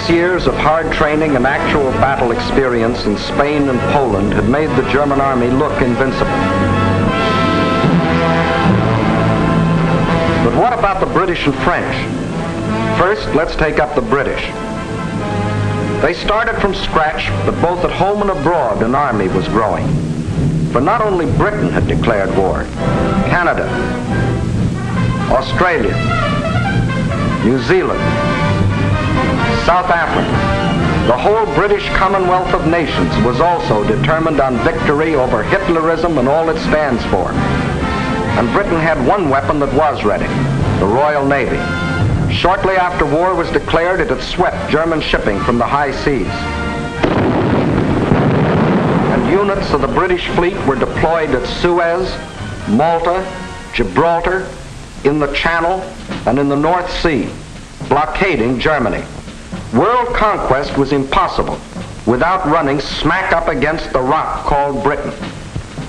Years of hard training and actual battle experience in Spain and Poland had made the German army look invincible. But what about the British and French? First, let's take up the British. They started from scratch, but both at home and abroad an army was growing. For not only Britain had declared war, Canada, Australia, New Zealand, South Africa, the whole British Commonwealth of Nations was also determined on victory over Hitlerism and all it stands for. And Britain had one weapon that was ready, the Royal Navy. Shortly after war was declared, it had swept German shipping from the high seas. And units of the British fleet were deployed at Suez, Malta, Gibraltar, in the Channel, and in the North Sea, blockading Germany. World conquest was impossible without running smack up against the rock called Britain.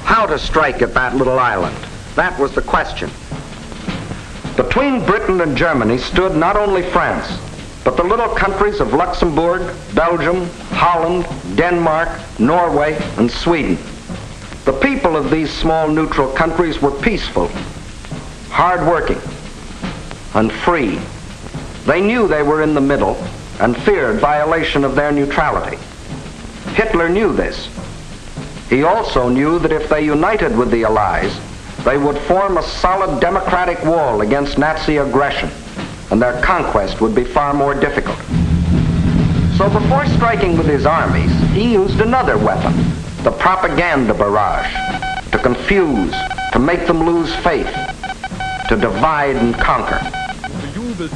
How to strike at that little island? That was the question. Between Britain and Germany stood not only France, but the little countries of Luxembourg, Belgium, Holland, Denmark, Norway, and Sweden. The people of these small neutral countries were peaceful, hard-working, and free. They knew they were in the middle and feared violation of their neutrality. Hitler knew this. He also knew that if they united with the Allies, they would form a solid democratic wall against Nazi aggression, and their conquest would be far more difficult. So before striking with his armies, he used another weapon, the propaganda barrage, to confuse, to make them lose faith, to divide and conquer.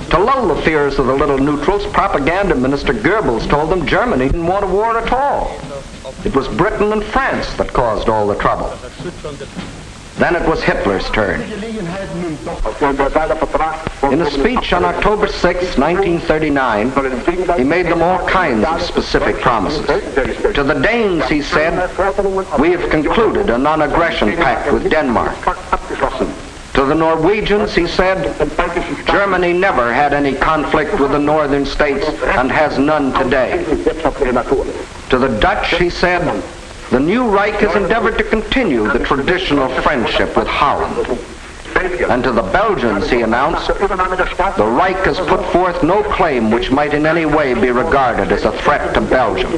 To lull the fears of the little neutrals, propaganda minister Goebbels told them Germany didn't want a war at all. It was Britain and France that caused all the trouble. Then it was Hitler's turn. In a speech on October 6, 1939, he made them all kinds of specific promises. To the Danes, he said, "We have concluded a non-aggression pact with Denmark." To the Norwegians, he said, "Germany never had any conflict with the northern states and has none today." To the Dutch, he said, "The new Reich has endeavored to continue the traditional friendship with Holland." And to the Belgians, he announced, "The Reich has put forth no claim which might in any way be regarded as a threat to Belgium."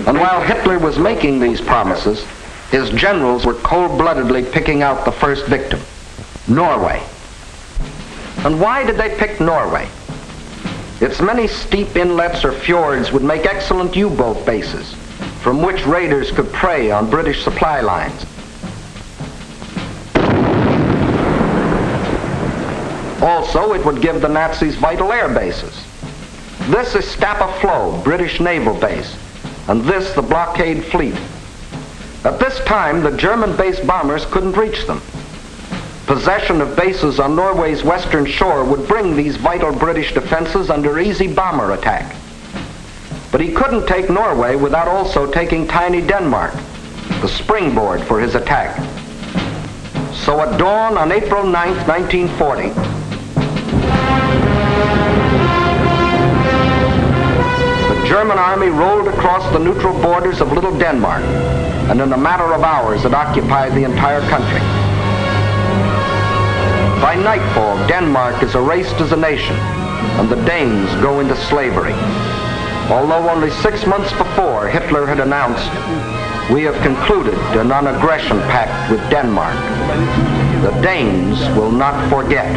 And while Hitler was making these promises, his generals were cold-bloodedly picking out the first victim, Norway. And why did they pick Norway? Its many steep inlets or fjords would make excellent U-boat bases, from which raiders could prey on British supply lines. Also, it would give the Nazis vital air bases. This is Scapa Flow, British naval base, and this the blockade fleet. At this time, the German-based bombers couldn't reach them. Possession of bases on Norway's western shore would bring these vital British defenses under easy bomber attack. But he couldn't take Norway without also taking tiny Denmark, the springboard for his attack. So at dawn on April 9th, 1940, the German army rolled across the neutral borders of Little Denmark, and in a matter of hours it occupied the entire country. By nightfall, Denmark is erased as a nation, and the Danes go into slavery. Although only 6 months before, Hitler had announced, "We have concluded a non-aggression pact with Denmark. The Danes will not forget."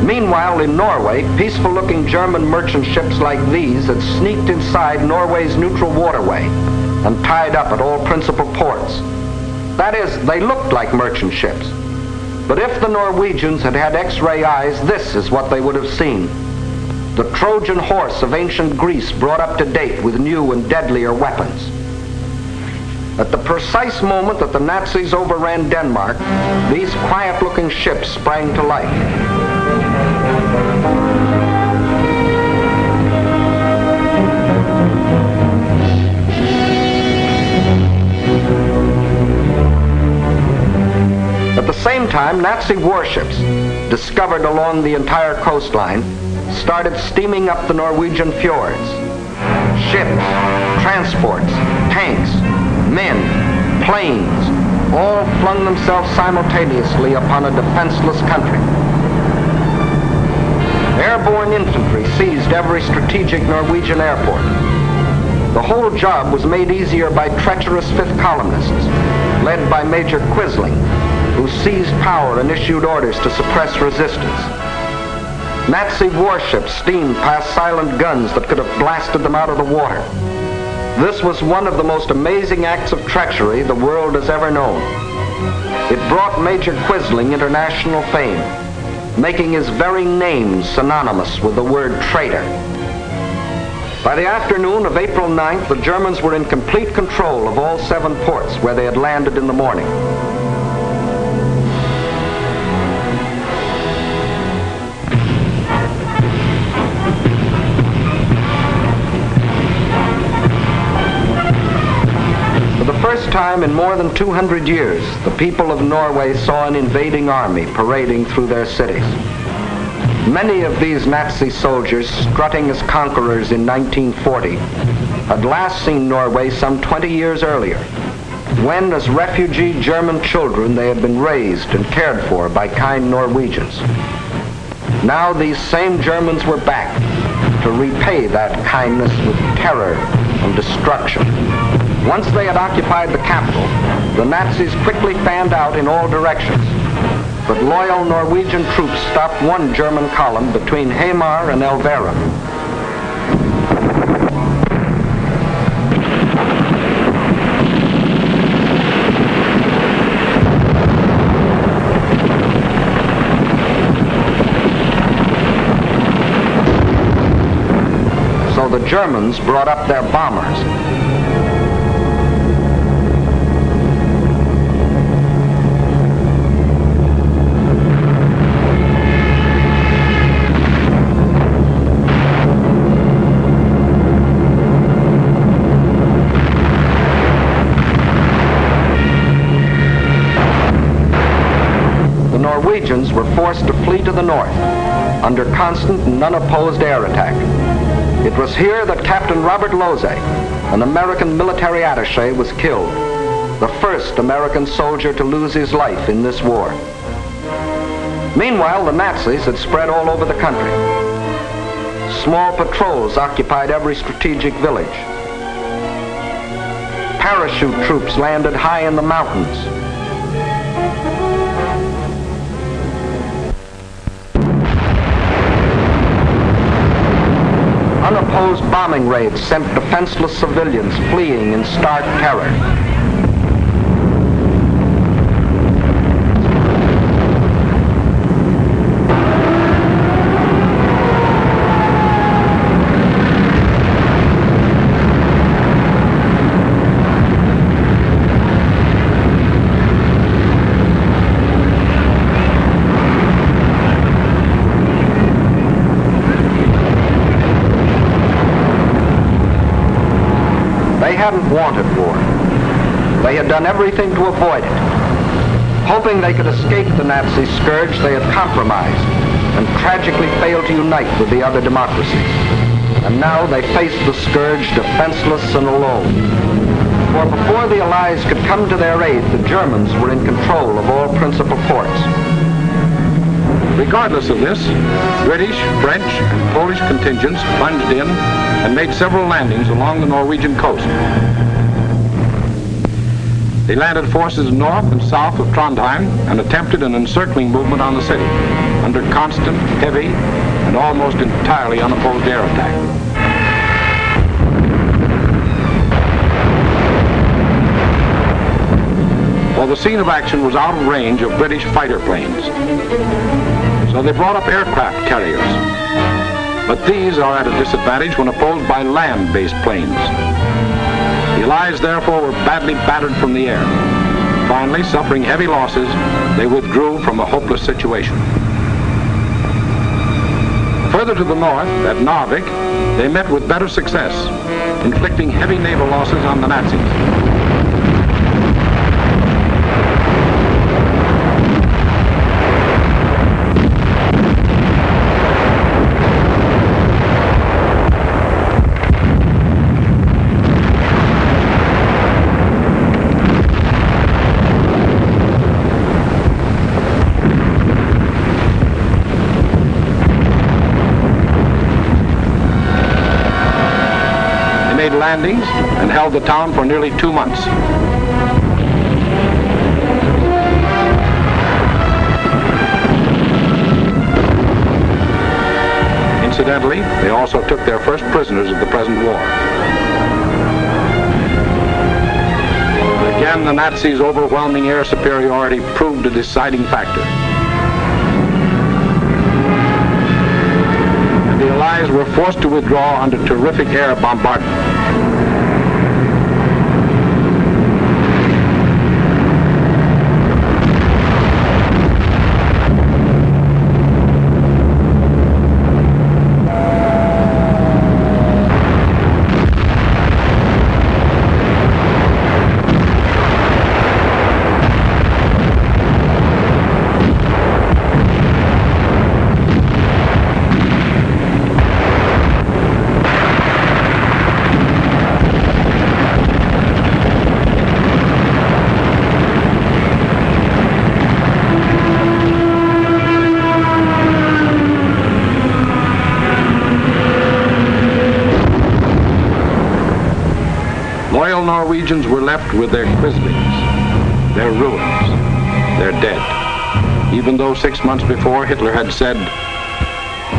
Meanwhile, in Norway, peaceful-looking German merchant ships like these had sneaked inside Norway's neutral waterway and tied up at all principal ports. That is, they looked like merchant ships. But if the Norwegians had had X-ray eyes, this is what they would have seen. The Trojan horse of ancient Greece brought up to date with new and deadlier weapons. At the precise moment that the Nazis overran Denmark, these quiet-looking ships sprang to life. At the same time, Nazi warships, discovered along the entire coastline, started steaming up the Norwegian fjords. Ships, transports, tanks, men, planes, all flung themselves simultaneously upon a defenseless country. Airborne infantry seized every strategic Norwegian airport. The whole job was made easier by treacherous fifth columnists, led by Major Quisling, who seized power and issued orders to suppress resistance. Nazi warships steamed past silent guns that could have blasted them out of the water. This was one of the most amazing acts of treachery the world has ever known. It brought Major Quisling international fame, making his very name synonymous with the word traitor. By the afternoon of April 9th, the Germans were in complete control of all 7 ports where they had landed in the morning. For the first time in more than 200 years, the people of Norway saw an invading army parading through their cities. Many of these Nazi soldiers, strutting as conquerors in 1940, had last seen Norway some 20 years earlier, when as refugee German children they had been raised and cared for by kind Norwegians. Now these same Germans were back to repay that kindness with terror and destruction. Once they had occupied the capital, the Nazis quickly fanned out in all directions. But loyal Norwegian troops stopped one German column between Hamar and Elvera. So the Germans brought up their bombers. Norwegians were forced to flee to the north under constant and unopposed air attack. It was here that Captain Robert Lose, an American military attaché, was killed, the first American soldier to lose his life in this war. Meanwhile, the Nazis had spread all over the country. Small patrols occupied every strategic village. Parachute troops landed high in the mountains. Unopposed bombing raids sent defenseless civilians fleeing in stark terror. They hadn't wanted war. They had done everything to avoid it. Hoping they could escape the Nazi scourge, they had compromised and tragically failed to unite with the other democracies. And now they faced the scourge defenseless and alone. For before the Allies could come to their aid, the Germans were in control of all principal ports. Regardless of this, British, French, and Polish contingents plunged in and made several landings along the Norwegian coast. They landed forces north and south of Trondheim and attempted an encircling movement on the city under constant, heavy, and almost entirely unopposed air attack. Well, the scene of action was out of range of British fighter planes, so they brought up aircraft carriers. But these are at a disadvantage when opposed by land-based planes. The Allies, therefore, were badly battered from the air. Finally, suffering heavy losses, they withdrew from a hopeless situation. Further to the north, at Narvik, they met with better success, inflicting heavy naval losses on the Nazis. Landings and held the town for nearly 2 months. Incidentally, they also took their first prisoners of the present war. Again, the Nazis' overwhelming air superiority proved a deciding factor. The Allies were forced to withdraw under terrific air bombardment. Loyal Norwegians were left with their Krislings, their ruins, their dead. Even though 6 months before Hitler had said,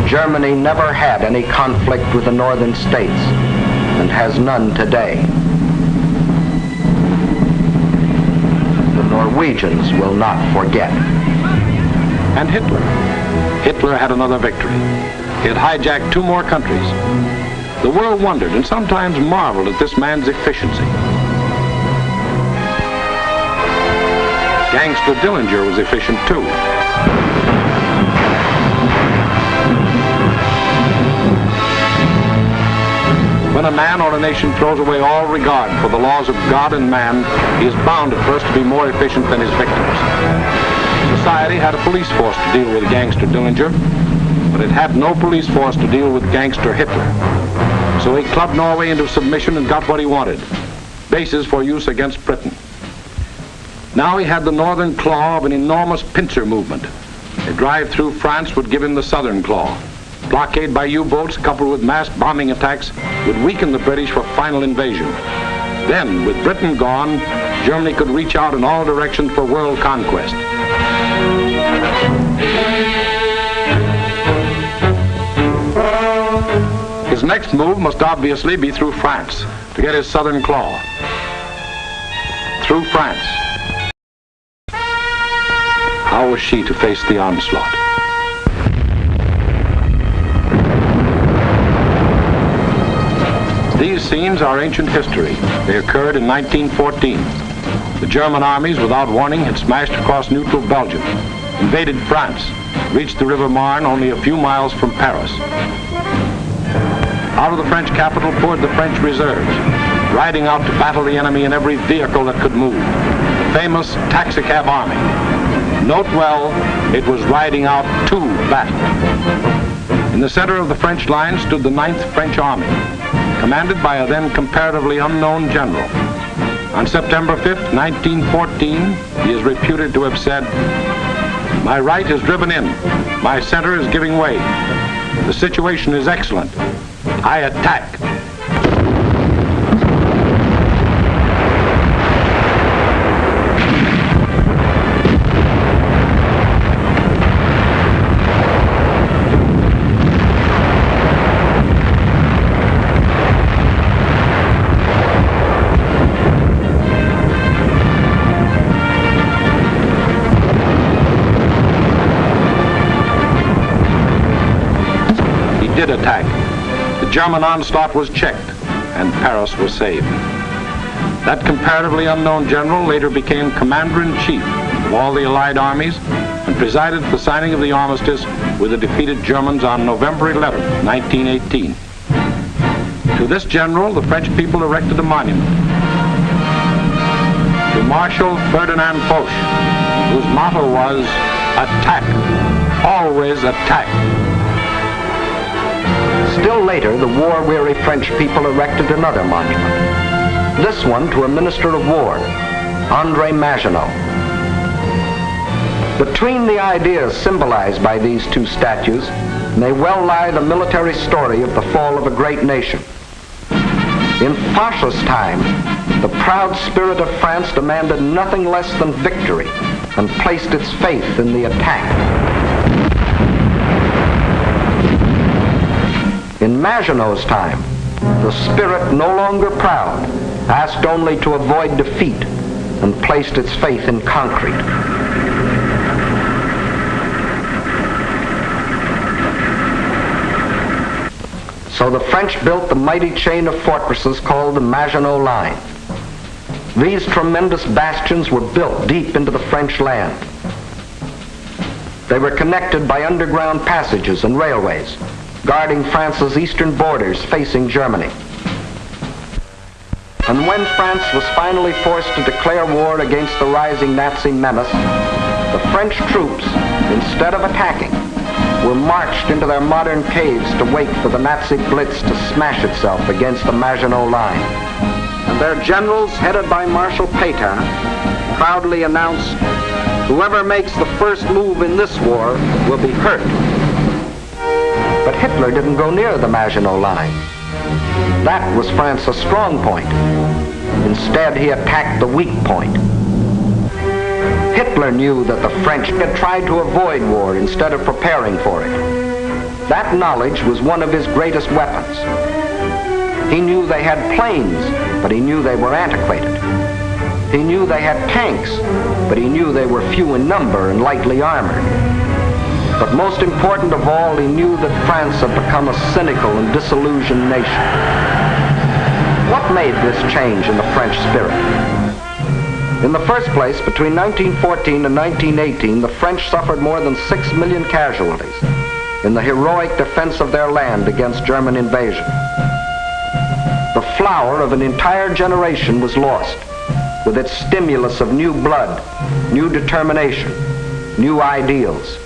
Germany never had any conflict with the northern states and has none today. The Norwegians will not forget. And Hitler had another victory. He had hijacked 2 more countries. The world wondered and sometimes marveled at this man's efficiency. Gangster Dillinger was efficient too. When a man or a nation throws away all regard for the laws of God and man, he is bound at first to be more efficient than his victims. Society had a police force to deal with Gangster Dillinger, but it had no police force to deal with Gangster Hitler. So he clubbed Norway into submission and got what he wanted, bases for use against Britain. Now he had the northern claw of an enormous pincer movement. A drive through France would give him the southern claw. Blockade by U-boats coupled with mass bombing attacks would weaken the British for final invasion. Then, with Britain gone, Germany could reach out in all directions for world conquest. His next move must obviously be through France to get his southern claw. Through France. How was she to face the onslaught? These scenes are ancient history. They occurred in 1914. The German armies, without warning, had smashed across neutral Belgium, invaded France, reached the River Marne only a few miles from Paris. Out of the French capital poured the French reserves, riding out to battle the enemy in every vehicle that could move. The famous taxicab army. Note well, it was riding out to battle. In the center of the French line stood the 9th French Army, commanded by a then comparatively unknown general. On September 5th, 1914, he is reputed to have said, "My right is driven in. My center is giving way. The situation is excellent. I attack." did attack. The German onslaught was checked, and Paris was saved. That comparatively unknown general later became commander-in-chief of all the Allied armies and presided at the signing of the armistice with the defeated Germans on November 11, 1918. To this general, the French people erected a monument. To Marshal Ferdinand Foch, whose motto was, "Attack, always attack." Still later, the war-weary French people erected another monument. This one to a minister of war, André Maginot. Between the ideas symbolized by these two statues may well lie the military story of the fall of a great nation. In Foch's time, the proud spirit of France demanded nothing less than victory and placed its faith in the attack. In Maginot's time, the spirit, no longer proud, asked only to avoid defeat and placed its faith in concrete. So the French built the mighty chain of fortresses called the Maginot Line. These tremendous bastions were built deep into the French land. They were connected by underground passages and railways, guarding France's eastern borders facing Germany. And when France was finally forced to declare war against the rising Nazi menace, the French troops, instead of attacking, were marched into their modern caves to wait for the Nazi blitz to smash itself against the Maginot Line. And their generals, headed by Marshal Pétain, proudly announced, "Whoever makes the first move in this war will be hurt." But Hitler didn't go near the Maginot Line. That was France's strong point. Instead, he attacked the weak point. Hitler knew that the French had tried to avoid war instead of preparing for it. That knowledge was one of his greatest weapons. He knew they had planes, but he knew they were antiquated. He knew they had tanks, but he knew they were few in number and lightly armored. But most important of all, he knew that France had become a cynical and disillusioned nation. What made this change in the French spirit? In the first place, between 1914 and 1918, the French suffered more than 6 million casualties in the heroic defense of their land against German invasion. The flower of an entire generation was lost, with its stimulus of new blood, new determination, new ideals.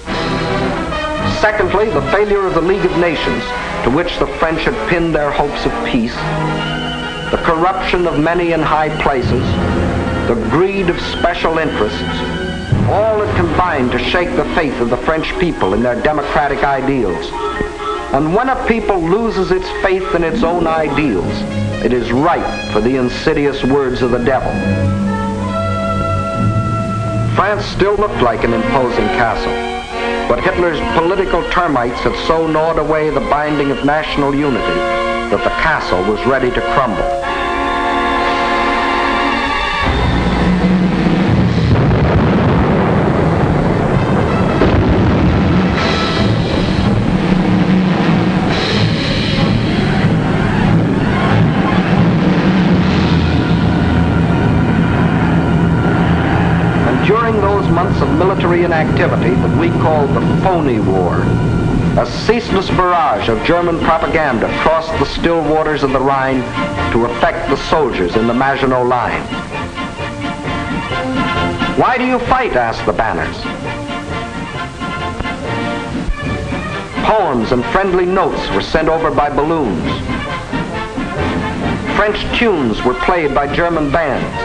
Secondly, the failure of the League of Nations, to which the French had pinned their hopes of peace, the corruption of many in high places, the greed of special interests, all had combined to shake the faith of the French people in their democratic ideals. And when a people loses its faith in its own ideals, it is ripe for the insidious words of the devil. France still looked like an imposing castle, but Hitler's political termites had so gnawed away the binding of national unity that the castle was ready to crumble. Months of military inactivity that we called the phony war, a ceaseless barrage of German propaganda crossed the still waters of the Rhine to affect the soldiers in the Maginot Line. "Why do you fight?" asked the banners. Poems and friendly notes were sent over by balloons. French tunes were played by German bands,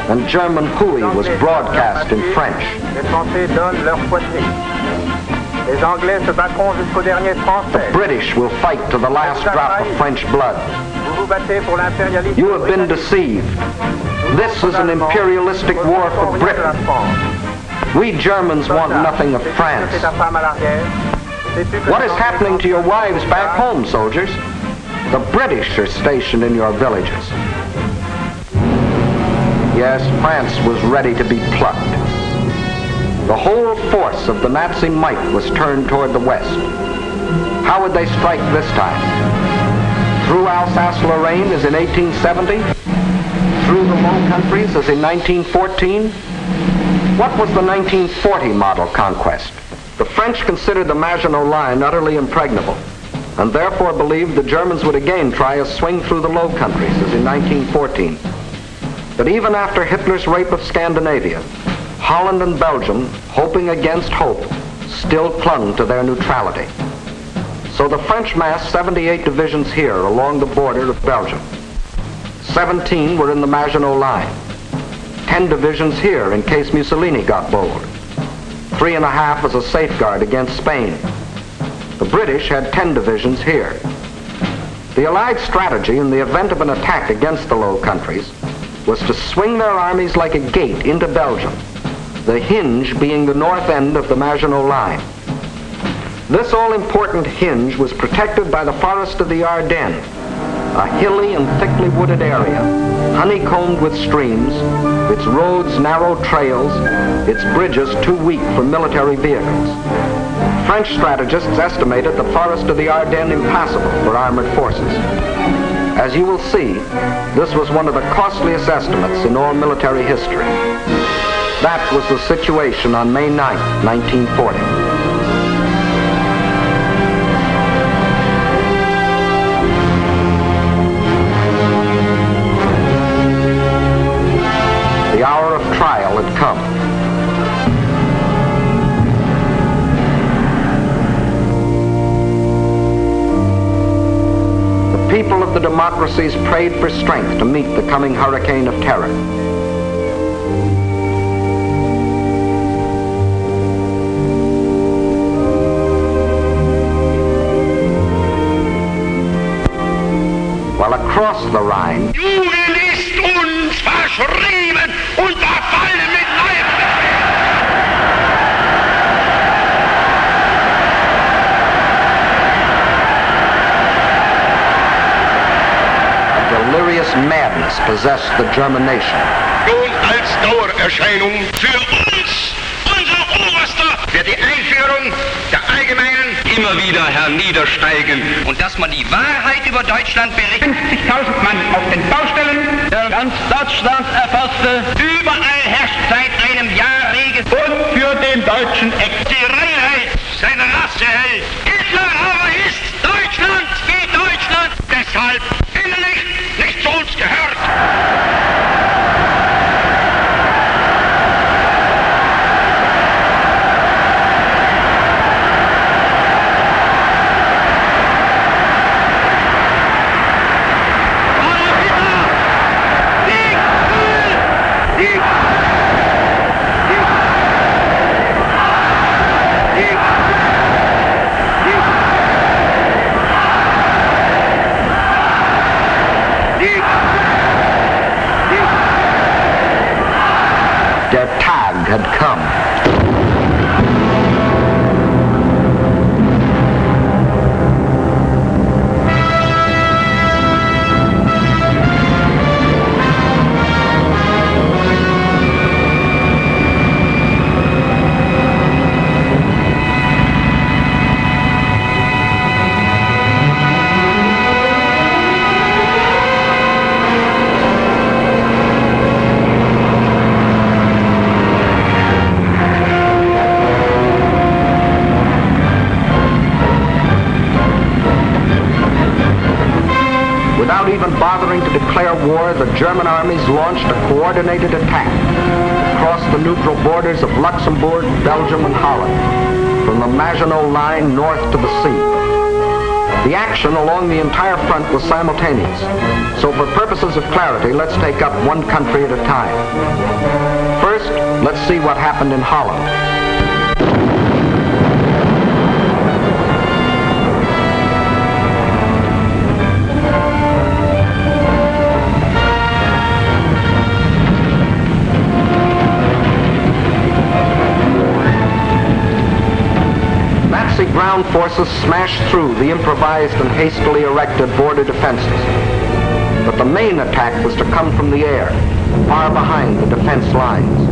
and German hooey was broadcast in French. The British will fight to the last drop of French blood. You have been deceived. This is an imperialistic war for Britain. We Germans want nothing of France. What is happening to your wives back home, soldiers? The British are stationed in your villages. Yes, France was ready to be plucked. The whole force of the Nazi might was turned toward the west. How would they strike this time? Through Alsace-Lorraine as in 1870? Through the Low Countries as in 1914? What was the 1940 model conquest? The French considered the Maginot Line utterly impregnable, and therefore believed the Germans would again try a swing through the Low Countries as in 1914. But even after Hitler's rape of Scandinavia, Holland and Belgium, hoping against hope, still clung to their neutrality. So the French massed 78 divisions here along the border of Belgium. 17 were in the Maginot Line. 10 divisions here in case Mussolini got bold. 3.5 as a safeguard against Spain. The British had 10 divisions here. The Allied strategy in the event of an attack against the Low Countries was to swing their armies like a gate into Belgium, the hinge being the north end of the Maginot Line. This all-important hinge was protected by the forest of the Ardennes, a hilly and thickly wooded area, honeycombed with streams, its roads narrow trails, its bridges too weak for military vehicles. French strategists estimated the forest of the Ardennes impassable for armored forces. As you will see, this was one of the costliest estimates in all military history. That was the situation on May 9, 1940. The hour of trial had come. The people of the democracies prayed for strength to meet the coming hurricane of terror. While across the Rhine, Jugend ist uns verschrieben und verfallen mit neuem. a delirious madness possessed the German nation. Nun als Dauererscheinung für uns, unser Oberster, wird die Einführung der allgemeinen immer wieder herniedersteigen. Und dass man die Wahrheit über Deutschland berichtet. 50.000 Mann auf den Baustellen, der ganz Deutschland erfasste. Überall herrscht seit einem Jahr Regen. Und für den deutschen die Reinheit seine Rasse hält. Hitler aber ist Deutschland wie Deutschland. Deshalb innerlich nicht zu uns gehört. Der Tag had come. Without even bothering to declare war, the German armies launched a coordinated attack across the neutral borders of Luxembourg, Belgium, and Holland, from the Maginot Line north to the sea. The action along the entire front was simultaneous, so for purposes of clarity, let's take up one country at a time. First, let's see what happened in Holland. Nazi ground forces smashed through the improvised and hastily erected border defenses. But the main attack was to come from the air, far behind the defense lines.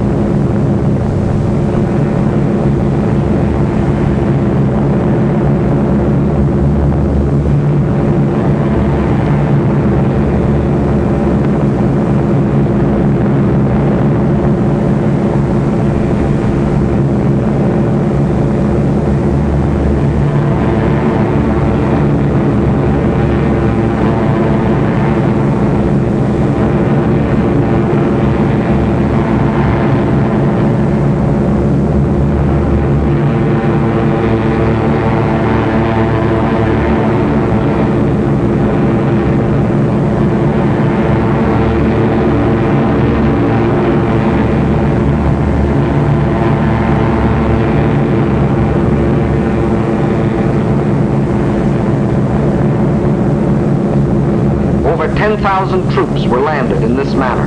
10,000 troops were landed in this manner.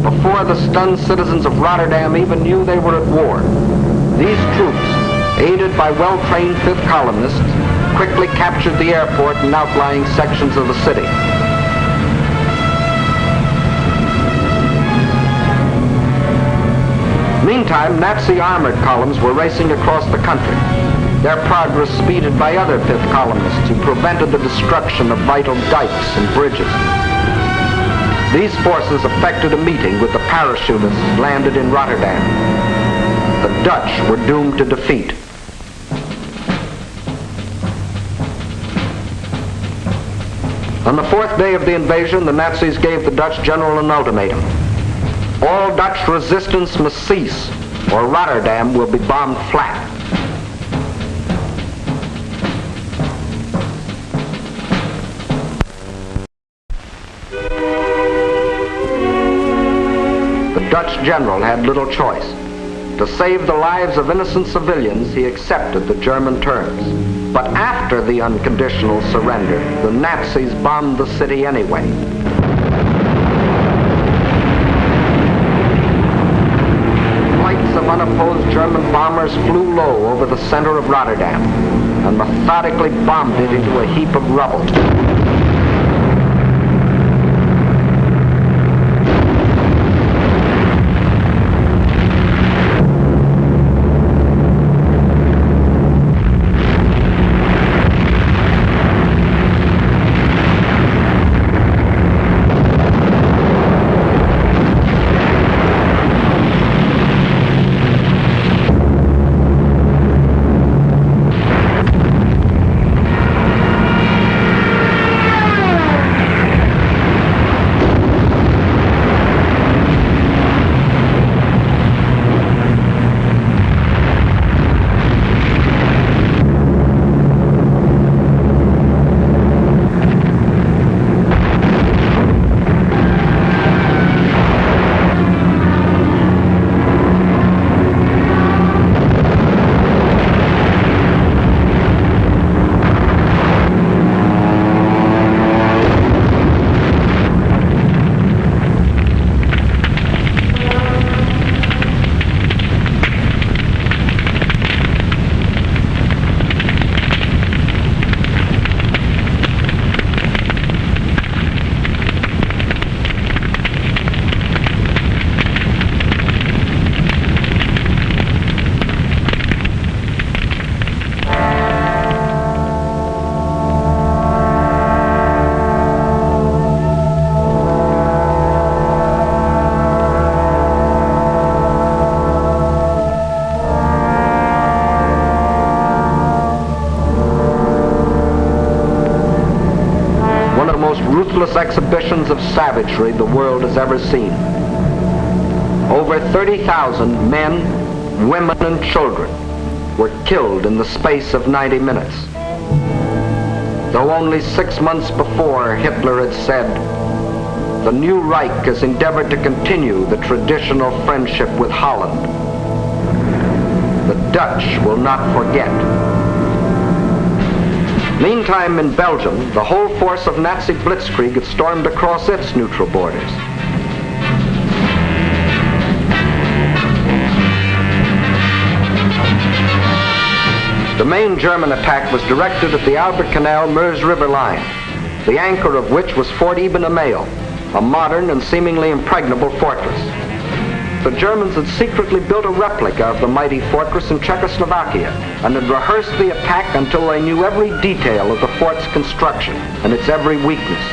Before the stunned citizens of Rotterdam even knew they were at war, these troops, aided by well-trained fifth columnists, quickly captured the airport and outlying sections of the city. Meantime, Nazi armored columns were racing across the country, their progress speeded by other fifth columnists who prevented the destruction of vital dikes and bridges. These forces effected a meeting with the parachutists landed in Rotterdam. The Dutch were doomed to defeat. On the fourth day of the invasion, the Nazis gave the Dutch general an ultimatum. All Dutch resistance must cease, or Rotterdam will be bombed flat. The Dutch general had little choice. To save the lives of innocent civilians, he accepted the German terms. But after the unconditional surrender, the Nazis bombed the city anyway. Flights of unopposed German bombers flew low over the center of Rotterdam and methodically bombed it into a heap of rubble. Ruthless exhibitions of savagery the world has ever seen. Over 30,000 men, women, and children were killed in the space of 90 minutes. Though only 6 months before Hitler had said, "The new Reich has endeavored to continue the traditional friendship with Holland. The Dutch will not forget." Meantime, in Belgium, the whole force of Nazi blitzkrieg had stormed across its neutral borders. The main German attack was directed at the Albert Canal-Meuse River line, the anchor of which was Fort Ibn Amail, a modern and seemingly impregnable fortress. The Germans had secretly built a replica of the mighty fortress in Czechoslovakia and had rehearsed the attack until they knew every detail of the fort's construction and its every weakness.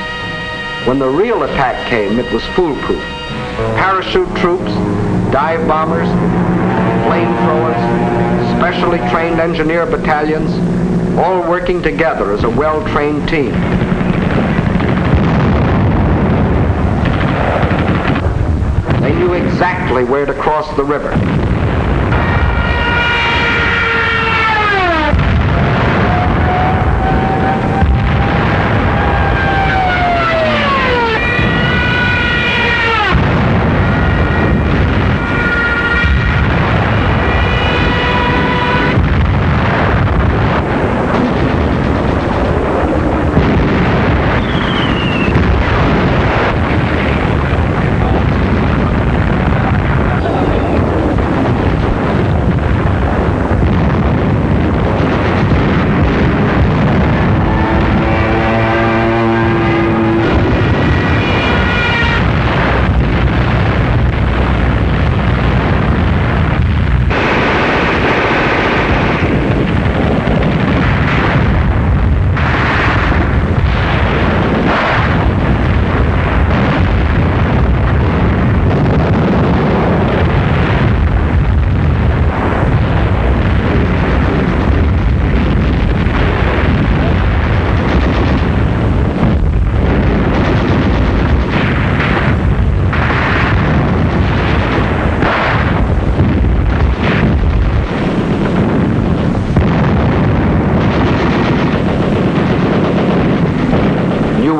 When the real attack came, it was foolproof. Parachute troops, dive bombers, flamethrowers, specially trained engineer battalions, all working together as a well-trained team. They knew exactly where to cross the river.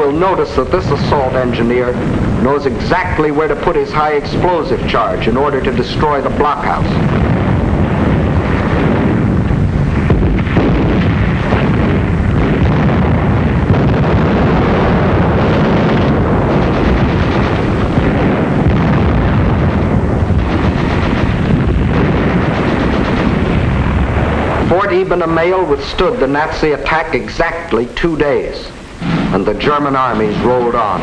You'll notice that this assault engineer knows exactly where to put his high explosive charge in order to destroy the blockhouse. Fort Eben Emael withstood the Nazi attack exactly 2 days, and the German armies rolled on.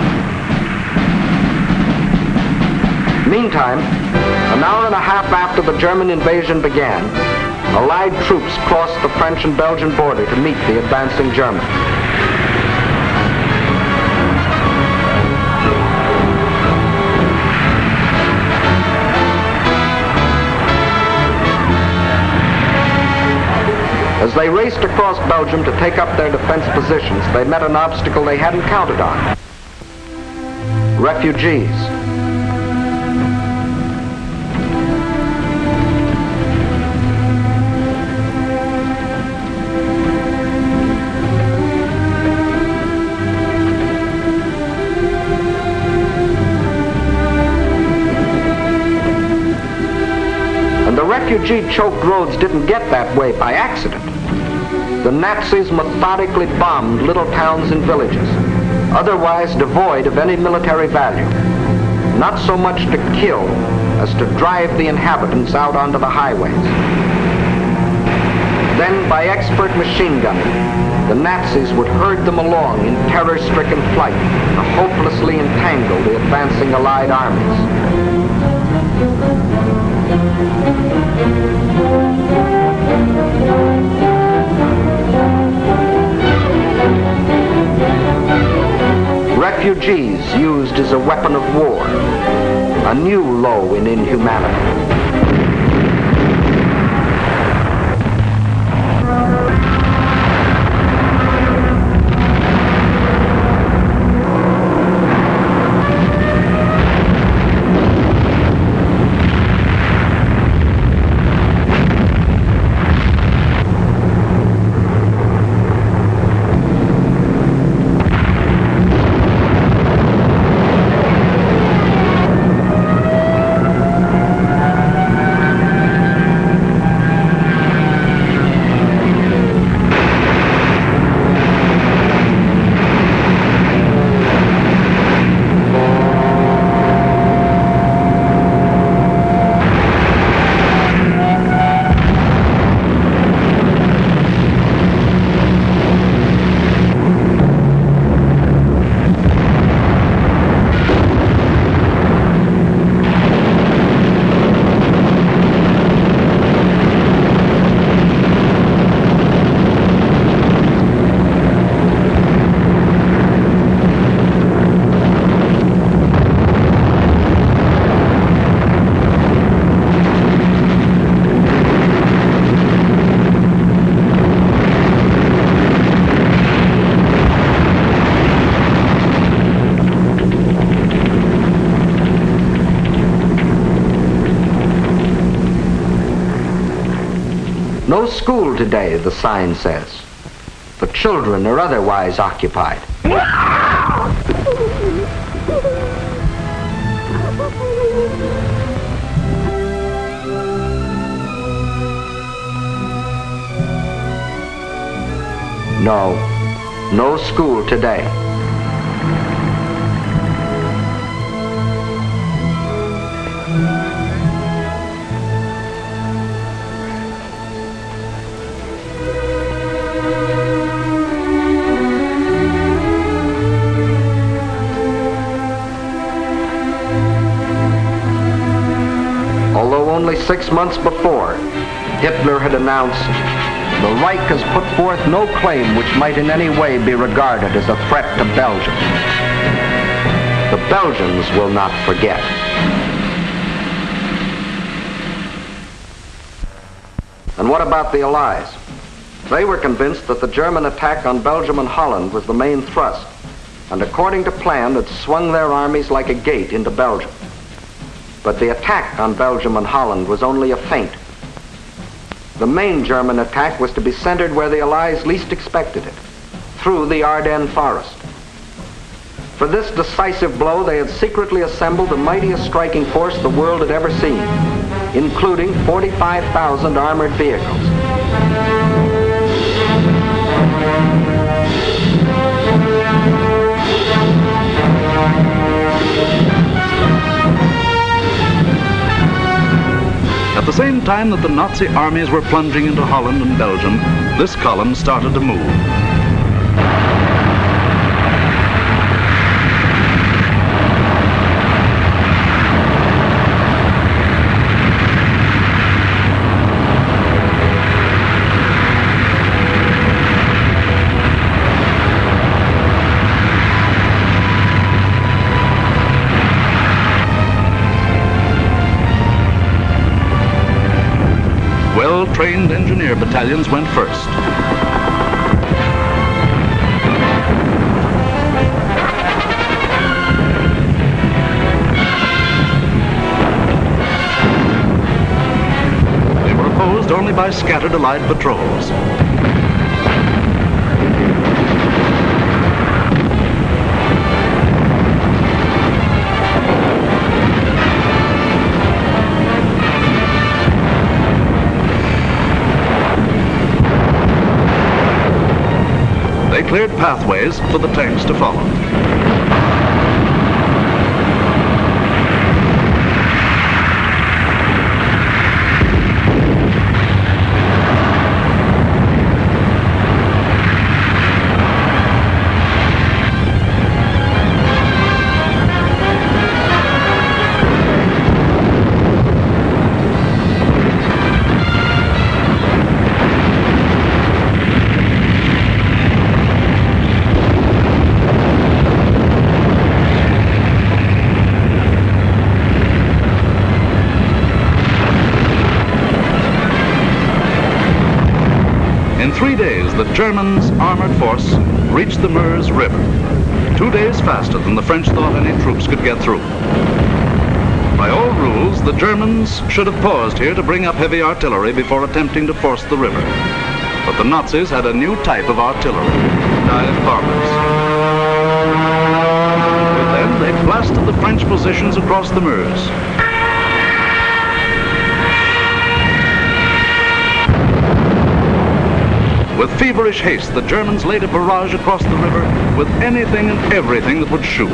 Meantime, an hour and a half after the German invasion began, Allied troops crossed the French and Belgian border to meet the advancing Germans. As they raced across Belgium to take up their defense positions, they met an obstacle they hadn't counted on. Refugees. And the refugee-choked roads didn't get that way by accident. The Nazis methodically bombed little towns and villages, otherwise devoid of any military value, not so much to kill as to drive the inhabitants out onto the highways. Then, by expert machine gunning, the Nazis would herd them along in terror-stricken flight to hopelessly entangle the advancing Allied armies. Refugees used as a weapon of war, a new low in inhumanity. No school today, the sign says. The children are otherwise occupied. No school today. Although only 6 months before, Hitler had announced, "The Reich has put forth no claim which might in any way be regarded as a threat to Belgium. The Belgians will not forget." And what about the Allies? They were convinced that the German attack on Belgium and Holland was the main thrust, and according to plan had swung their armies like a gate into Belgium. But the attack on Belgium and Holland was only a feint. The main German attack was to be centered where the Allies least expected it, through the Ardennes forest. For this decisive blow, they had secretly assembled the mightiest striking force the world had ever seen, including 45,000 armored vehicles. At the same time that the Nazi armies were plunging into Holland and Belgium, this column started to move. Well-trained engineer battalions went first. They were opposed only by scattered Allied patrols. They cleared pathways for the tanks to follow. In 3 days, the Germans' armored force reached the Meuse River, 2 days faster than the French thought any troops could get through. By all rules, the Germans should have paused here to bring up heavy artillery before attempting to force the river. But the Nazis had a new type of artillery, dive bombers. With them, they blasted the French positions across the Meuse. With feverish haste, the Germans laid a barrage across the river with anything and everything that would shoot.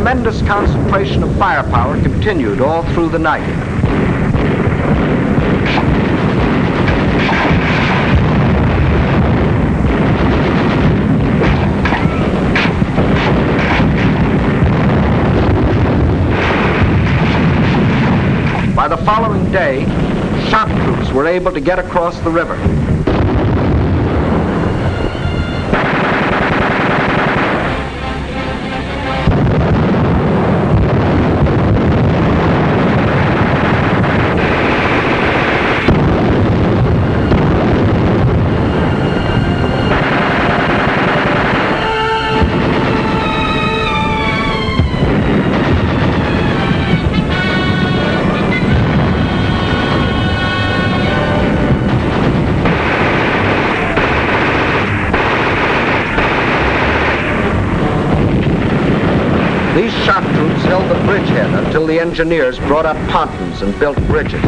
Tremendous concentration of firepower continued all through the night. By the following day, shock troops were able to get across the river. These shock troops held the bridgehead until the engineers brought up pontons and built bridges.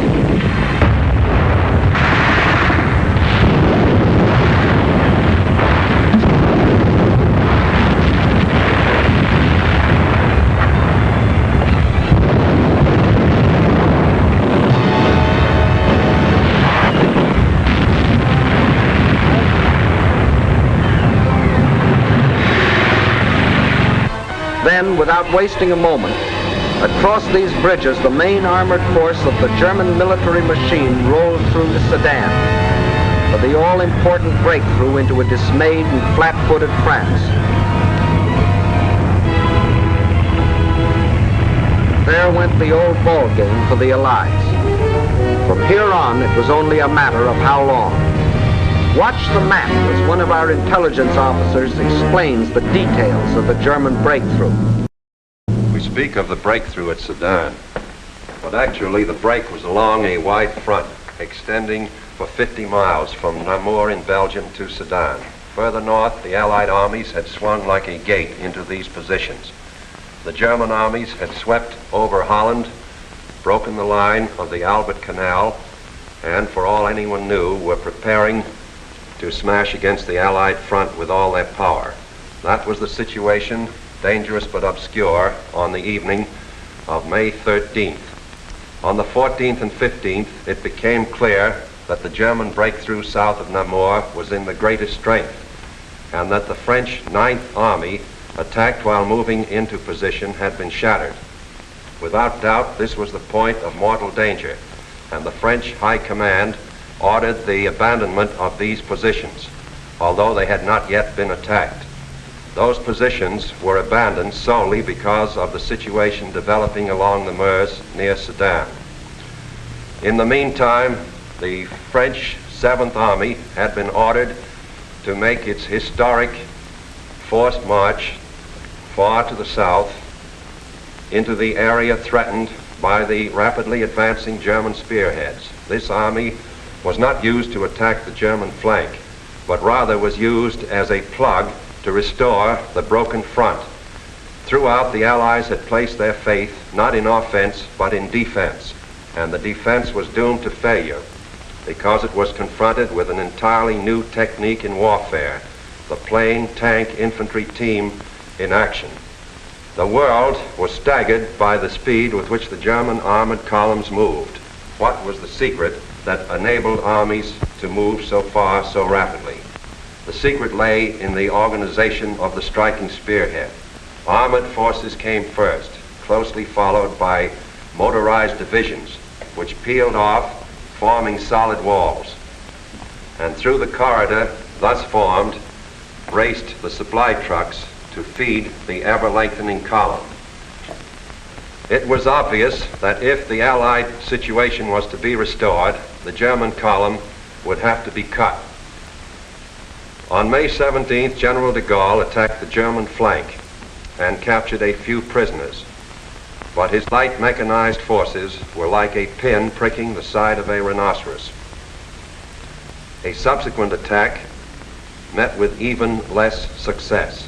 Then, without wasting a moment, across these bridges, the main armored force of the German military machine rolled through the Sedan. for the all-important breakthrough into a dismayed and flat-footed France. There went the old ball game for the Allies. From here on, it was only a matter of how long. Watch the map as one of our intelligence officers explains the details of the German breakthrough. We speak of the breakthrough at Sedan, but actually the break was along a wide front extending for 50 miles from Namur in Belgium to Sedan. Further north, the Allied armies had swung like a gate into these positions. The German armies had swept over Holland, broken the line of the Albert Canal, and for all anyone knew, were preparing to smash against the Allied front with all their power. That was the situation, dangerous but obscure, on the evening of May 13th. On the 14th and 15th, it became clear that the German breakthrough south of Namur was in the greatest strength, and that the French Ninth Army, attacked while moving into position, had been shattered. Without doubt, this was the point of mortal danger, and the French High Command ordered the abandonment of these positions, although they had not yet been attacked. Those positions were abandoned solely because of the situation developing along the Meuse near Sedan. In the meantime, the French 7th Army had been ordered to make its historic forced march far to the south into the area threatened by the rapidly advancing German spearheads. This army was not used to attack the German flank, but rather was used as a plug to restore the broken front. Throughout, the Allies had placed their faith not in offense, but in defense, and the defense was doomed to failure because it was confronted with an entirely new technique in warfare, the plane tank infantry team in action. The world was staggered by the speed with which the German armored columns moved. What was the secret that enabled armies to move so far so rapidly? The secret lay in the organization of the striking spearhead. Armored forces came first, closely followed by motorized divisions, which peeled off, forming solid walls. And through the corridor thus formed, raced the supply trucks to feed the ever-lengthening column. It was obvious that if the Allied situation was to be restored, the German column would have to be cut. On May 17th, General de Gaulle attacked the German flank and captured a few prisoners, but his light mechanized forces were like a pin pricking the side of a rhinoceros. A subsequent attack met with even less success.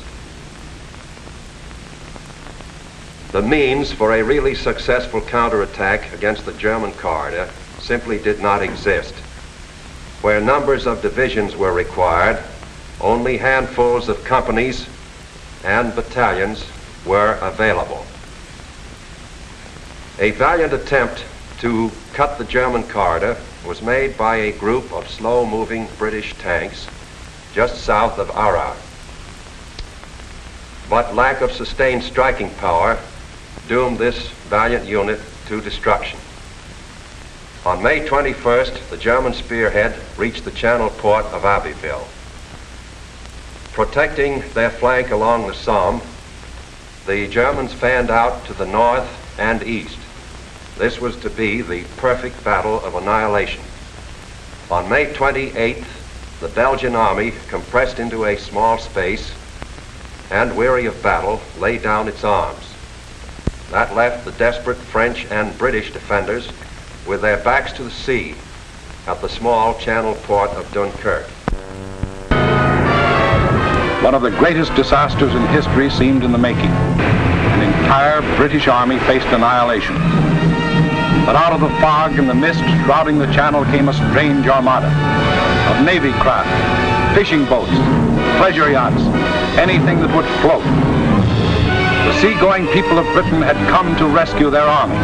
The means for a really successful counterattack against the German corridor simply did not exist. Where numbers of divisions were required, only handfuls of companies and battalions were available. A valiant attempt to cut the German corridor was made by a group of slow-moving British tanks just south of Arras. But lack of sustained striking power doomed this valiant unit to destruction. On May 21st, the German spearhead reached the channel port of Abbeville. Protecting their flank along the Somme, the Germans fanned out to the north and east. This was to be the perfect battle of annihilation. On May 28th, the Belgian army, compressed into a small space and weary of battle, laid down its arms. That left the desperate French and British defenders with their backs to the sea at the small channel port of Dunkirk. One of the greatest disasters in history seemed in the making. An entire British army faced annihilation. But out of the fog and the mist shrouding the channel came a strange armada of navy craft, fishing boats, pleasure yachts, anything that would float. The seagoing people of Britain had come to rescue their army.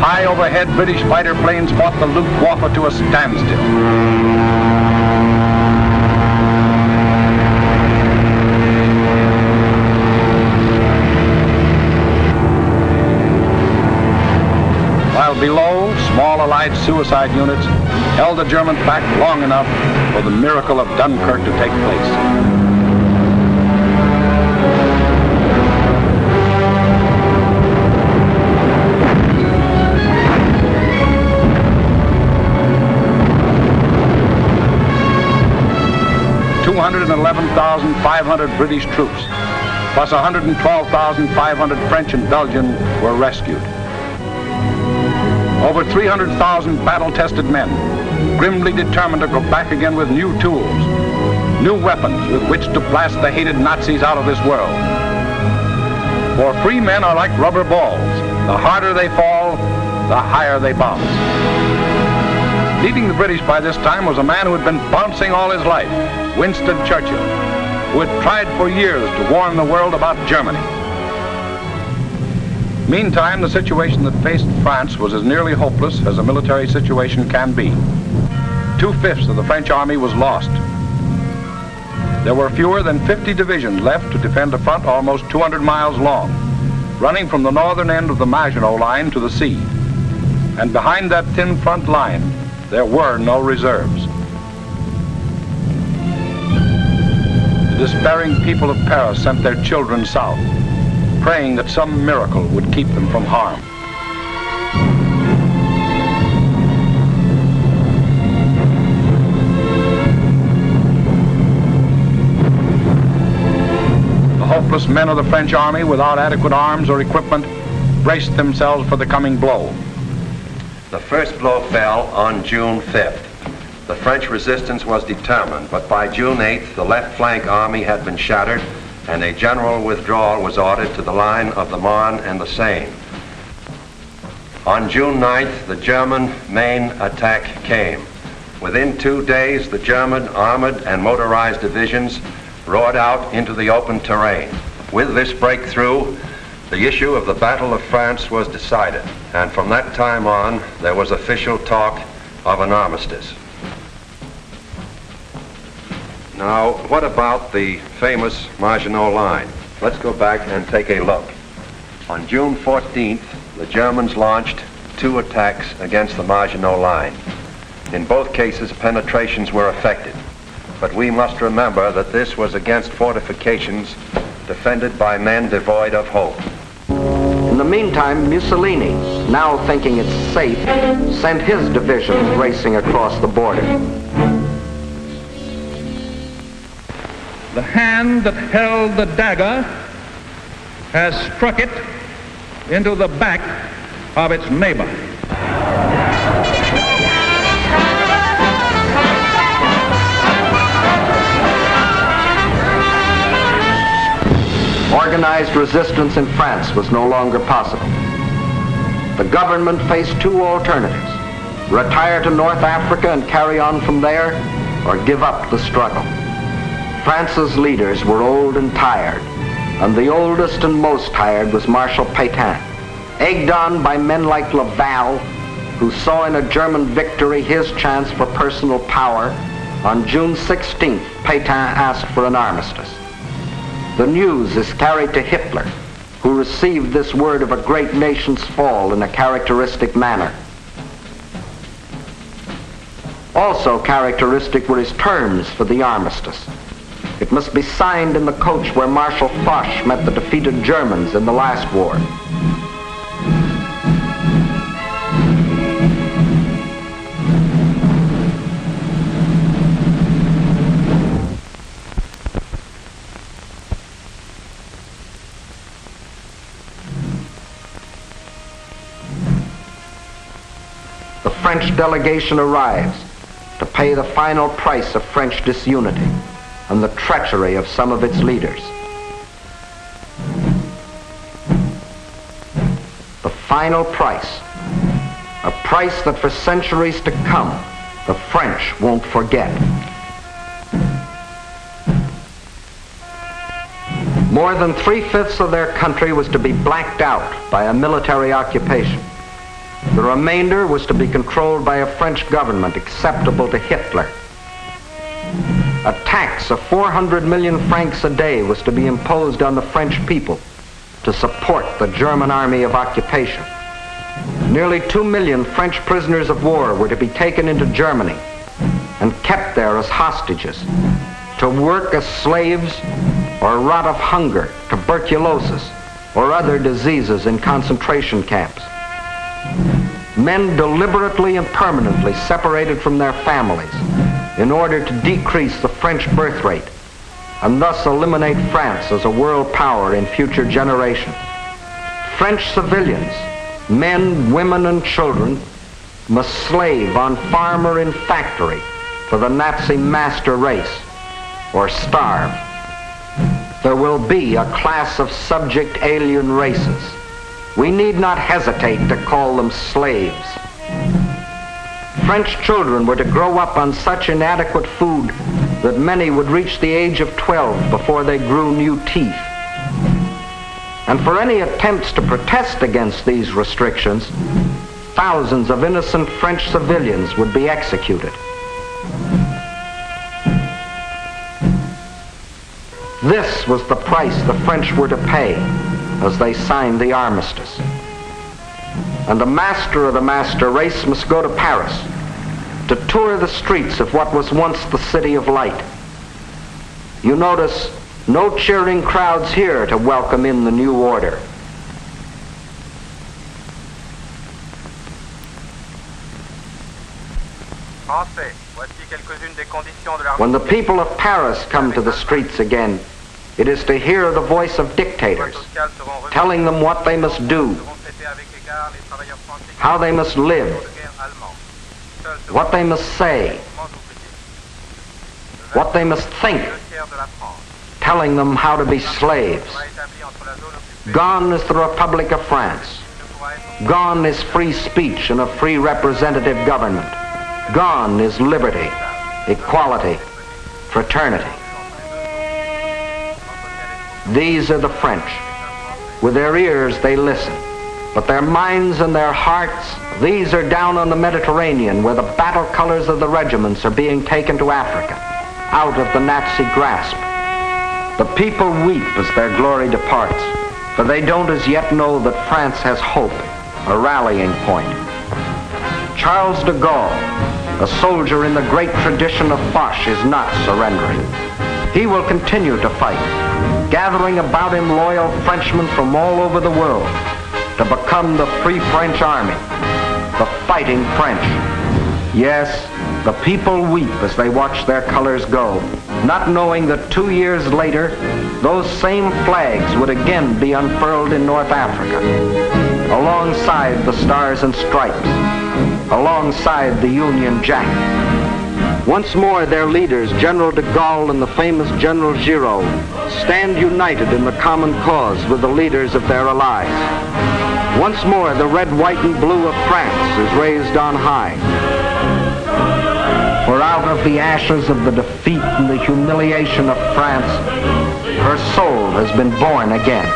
High overhead, British fighter planes fought the Luftwaffe to a standstill. While below, small Allied suicide units held the Germans back long enough for the miracle of Dunkirk to take place. 211,500 British troops, plus 112,500 French and Belgian were rescued. Over 300,000 battle-tested men, grimly determined to go back again with new tools, new weapons with which to blast the hated Nazis out of this world. For free men are like rubber balls. The harder they fall, the higher they bounce. Leading the British by this time was a man who had been bouncing all his life, Winston Churchill, who had tried for years to warn the world about Germany. Meantime, the situation that faced France was as nearly hopeless as a military situation can be. 2/5 of the French army was lost. There were fewer than 50 divisions left to defend a front almost 200 miles long, running from the northern end of the Maginot Line to the sea. And behind that thin front line, there were no reserves. The despairing people of Paris sent their children south, praying that some miracle would keep them from harm. The hopeless men of the French army, without adequate arms or equipment, braced themselves for the coming blow. The first blow fell on June 5th. The French resistance was determined, but by June 8th, the left flank army had been shattered and a general withdrawal was ordered to the line of the Marne and the Seine. On June 9th, the German main attack came. Within 2 days, the German armored and motorized divisions roared out into the open terrain. With this breakthrough, the issue of the Battle of France was decided, and from that time on, there was official talk of an armistice. Now, what about the famous Maginot Line? Let's go back and take a look. On June 14th, the Germans launched 2 attacks against the Maginot Line. In both cases, penetrations were effected, but we must remember that this was against fortifications defended by men devoid of hope. In the meantime, Mussolini, now thinking it's safe, sent his divisions racing across the border. The hand that held the dagger has struck it into the back of its neighbor. Organized resistance in France was no longer possible. The government faced 2 alternatives: retire to North Africa and carry on from there, or give up the struggle. France's leaders were old and tired, and the oldest and most tired was Marshal Pétain. Egged on by men like Laval, who saw in a German victory his chance for personal power, on June 16th, Pétain asked for an armistice. The news is carried to Hitler, who received this word of a great nation's fall in a characteristic manner. Also characteristic were his terms for the armistice. It must be signed in the coach where Marshal Foch met the defeated Germans in the last war. The French delegation arrives to pay the final price of French disunity and the treachery of some of its leaders. The final price, a price that for centuries to come, the French won't forget. More than 3/5 of their country was to be blacked out by a military occupation. The remainder was to be controlled by a French government acceptable to Hitler. A tax of 400 million francs a day was to be imposed on the French people to support the German army of occupation. Nearly 2 million French prisoners of war were to be taken into Germany and kept there as hostages, to work as slaves or rot of hunger, tuberculosis, or other diseases in concentration camps. Men deliberately and permanently separated from their families in order to decrease the French birth rate and thus eliminate France as a world power in future generations. French civilians, men, women, and children, must slave on farm or in factory for the Nazi master race, or starve. There will be a class of subject alien races. We need not hesitate to call them slaves. French children were to grow up on such inadequate food that many would reach the age of 12 before they grew new teeth. And for any attempts to protest against these restrictions, thousands of innocent French civilians would be executed. This was the price the French were to pay as they signed the armistice. And the master of the master race must go to Paris to tour the streets of what was once the City of Light. You notice no cheering crowds here to welcome in the new order. When the people of Paris come to the streets again, it is to hear the voice of dictators telling them what they must do, how they must live, what they must say, what they must think, telling them how to be slaves. Gone is the Republic of France. Gone is free speech and a free representative government. Gone is liberty, equality, fraternity. These are the French. With their ears they listen, but their minds and their hearts, these are down on the Mediterranean where the battle colors of the regiments are being taken to Africa, out of the Nazi grasp. The people weep as their glory departs, for they don't as yet know that France has hope, a rallying point. Charles de Gaulle, a soldier in the great tradition of Foch, is not surrendering. He will continue to fight, gathering about him loyal Frenchmen from all over the world to become the Free French Army, the Fighting French. Yes, the people weep as they watch their colors go, not knowing that 2 years later, those same flags would again be unfurled in North Africa, alongside the Stars and Stripes, alongside the Union Jack. Once more, their leaders, General de Gaulle and the famous General Giraud, stand united in the common cause with the leaders of their allies. Once more, the red, white, and blue of France is raised on high. For out of the ashes of the defeat and the humiliation of France, her soul has been born again.